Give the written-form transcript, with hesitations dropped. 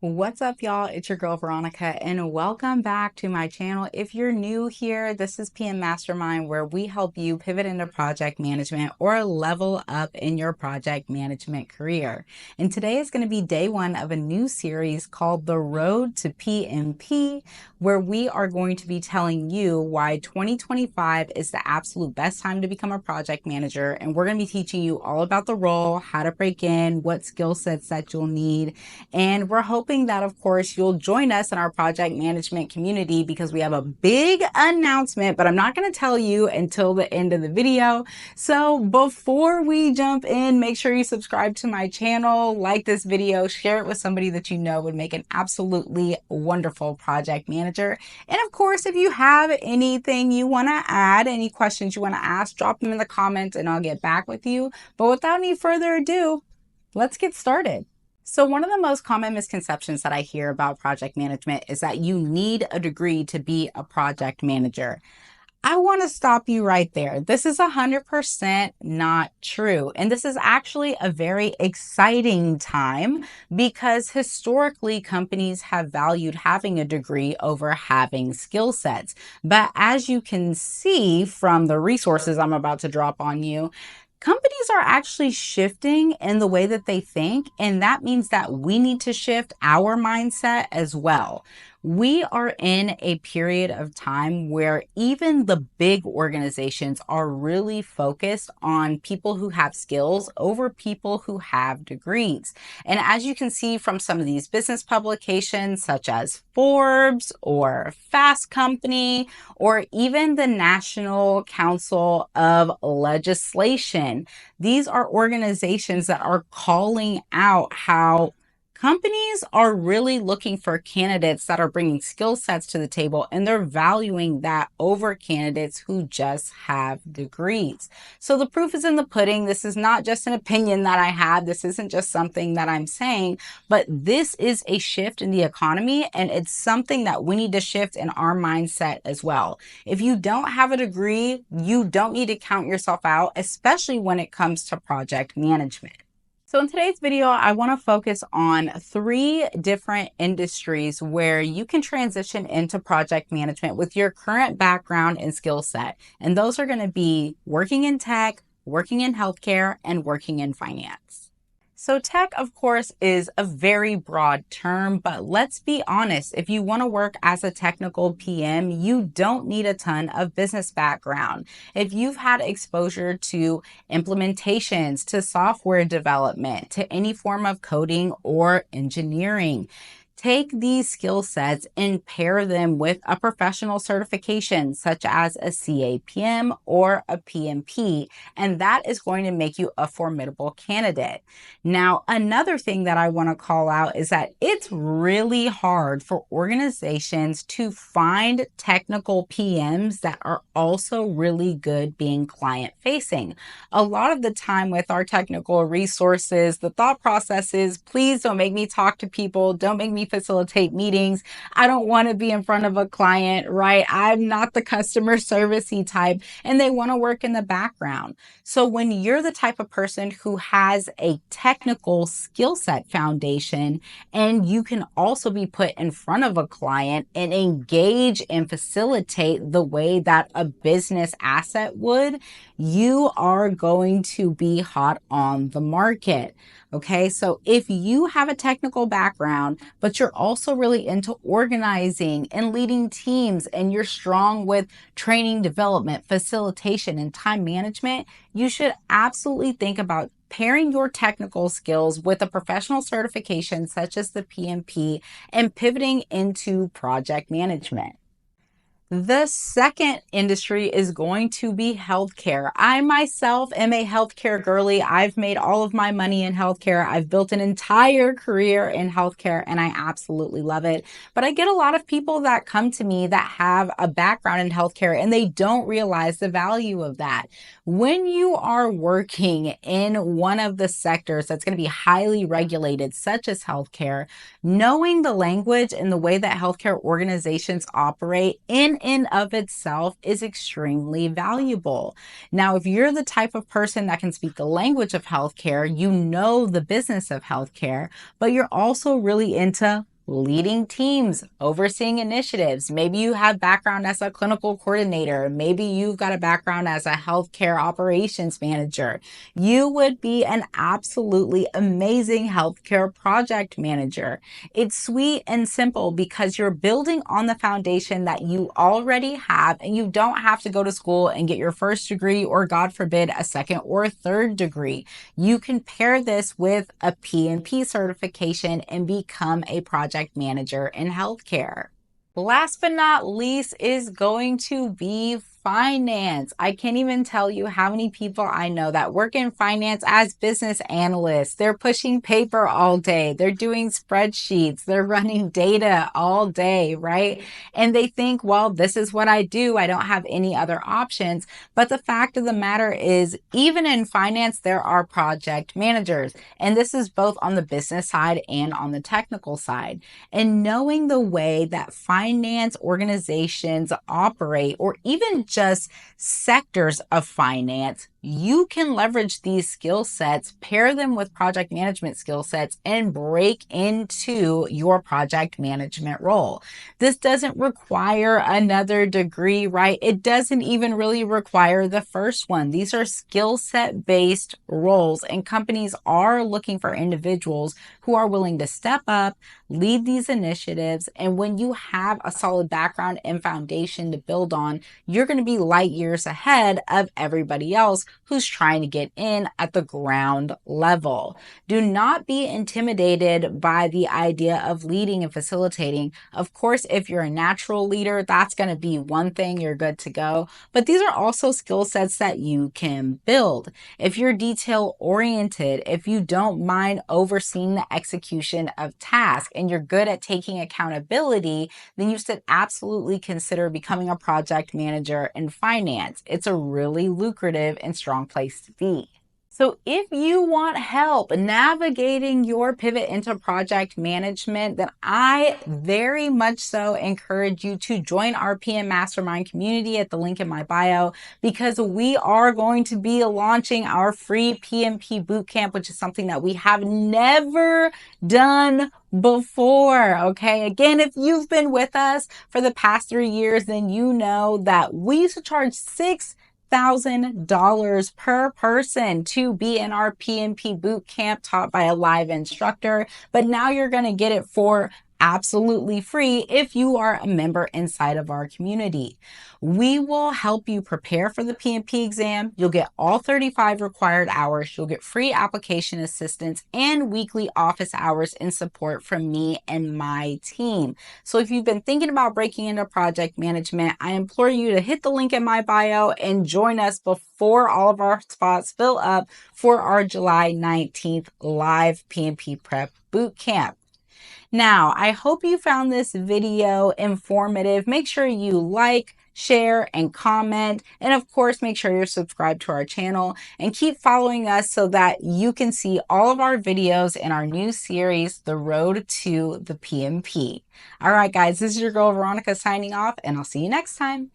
What's up, y'all? It's your girl Veronica, and welcome back to my channel. If you're new here, this is PM Mastermind, where we help you pivot into project management or level up in your project management career. And today is going to be day one of a new series called The Road to PMP, where we are going to be telling you why 2025 is the absolute best time to become a project manager. And we're going to be teaching you all about the role, how to break in, what skill sets that you'll need. And we're hoping that, of course, you'll join us in our project management community because we have a big announcement, but I'm not going to tell you until the end of the video. So before we jump in, make sure you subscribe to my channel, like this video, share it with somebody that you know would make an absolutely wonderful project manager. And of course, if you have anything you want to add, any questions you want to ask, drop them in the comments and I'll get back with you. But without any further ado, let's get started. So one of the most common misconceptions that I hear about project management is that you need a degree to be a project manager. I want to stop you right there. This is 100% not true. And this is actually a very exciting time because historically companies have valued having a degree over having skill sets. But as you can see from the resources I'm about to drop on you, companies are actually shifting in the way that they think, and that means that we need to shift our mindset as well. We are in a period of time where even the big organizations are really focused on people who have skills over people who have degrees. And as you can see from some of these business publications, such as Forbes or Fast Company, or even the National Council of Legislation, these are organizations that are calling out how companies are really looking for candidates that are bringing skill sets to the table, and they're valuing that over candidates who just have degrees. So the proof is in the pudding. This is not just an opinion that I have. This isn't just something that I'm saying, but this is a shift in the economy, and it's something that we need to shift in our mindset as well. If you don't have a degree, you don't need to count yourself out, especially when it comes to project management. So in today's video, I want to focus on 3 different industries where you can transition into project management with your current background and skill set. And those are going to be working in tech, working in healthcare, and working in finance. So tech, of course, is a very broad term, but let's be honest, if you want to work as a technical PM, you don't need a ton of business background. If you've had exposure to implementations, to software development, to any form of coding or engineering, take these skill sets and pair them with a professional certification such as a CAPM or a PMP, and that is going to make you a formidable candidate. Now, another thing that I want to call out is that it's really hard for organizations to find technical PMs that are also really good being client facing. A lot of the time with our technical resources, the thought process is, please don't make me talk to people, don't make me facilitate meetings. I don't want to be in front of a client, right? I'm not the customer servicey type, and they want to work in the background. So when you're the type of person who has a technical skill set foundation, and you can also be put in front of a client and engage and facilitate the way that a business asset would, you are going to be hot on the market. Okay, so if you have a technical background, but you're also really into organizing and leading teams, and you're strong with training, development, facilitation, and time management, you should absolutely think about pairing your technical skills with a professional certification such as the PMP and pivoting into project management. The second industry is going to be healthcare. I myself am a healthcare girly. I've made all of my money in healthcare. I've built an entire career in healthcare and I absolutely love it. But I get a lot of people that come to me that have a background in healthcare and they don't realize the value of that. When you are working in one of the sectors that's going to be highly regulated, such as healthcare, knowing the language and the way that healthcare organizations operate in and of itself is extremely valuable. Now, if you're the type of person that can speak the language of healthcare, you know the business of healthcare, but you're also really into leading teams, overseeing initiatives. Maybe you have background as a clinical coordinator. Maybe you've got a background as a healthcare operations manager. You would be an absolutely amazing healthcare project manager. It's sweet and simple because you're building on the foundation that you already have, and you don't have to go to school and get your first degree or, God forbid, a second or third degree. You can pair this with a PMP certification and become a project manager in healthcare. Last but not least is going to be finance. I can't even tell you how many people I know that work in finance as business analysts. They're pushing paper all day. They're doing spreadsheets. They're running data all day, right? And they think, well, this is what I do. I don't have any other options. But the fact of the matter is, even in finance, there are project managers. And this is both on the business side and on the technical side. And knowing the way that finance organizations operate, or even just sectors of finance, you can leverage these skill sets, pair them with project management skill sets, and break into your project management role. This doesn't require another degree, right? It doesn't even really require the first one. These are skill set based roles, and companies are looking for individuals who are willing to step up, lead these initiatives. And when you have a solid background and foundation to build on, you're going to be light years ahead of everybody else who's trying to get in at the ground level. Do not be intimidated by the idea of leading and facilitating. Of course, if you're a natural leader, that's going to be one thing, you're good to go. But these are also skill sets that you can build. If you're detail oriented, if you don't mind overseeing the execution of tasks, and you're good at taking accountability, then you should absolutely consider becoming a project manager in finance. It's a really lucrative and strong place to be. So if you want help navigating your pivot into project management, then I very much so encourage you to join our PM Mastermind community at the link in my bio, because we are going to be launching our free PMP bootcamp, which is something that we have never done before. Okay. Again, if you've been with us for the past 3 years, then you know that we used to charge $6,000 per person to be in our PMP boot camp taught by a live instructor. But now you're going to get it for absolutely free if you are a member inside of our community. We will help you prepare for the PMP exam. You'll get all 35 required hours. You'll get free application assistance and weekly office hours and support from me and my team. So if you've been thinking about breaking into project management, I implore you to hit the link in my bio and join us before all of our spots fill up for our July 19th live PMP prep boot camp. Now, I hope you found this video informative. Make sure you like, share, and comment. And of course, make sure you're subscribed to our channel and keep following us so that you can see all of our videos in our new series, The Road to the PMP. All right, guys, this is your girl, Veronica, signing off, and I'll see you next time.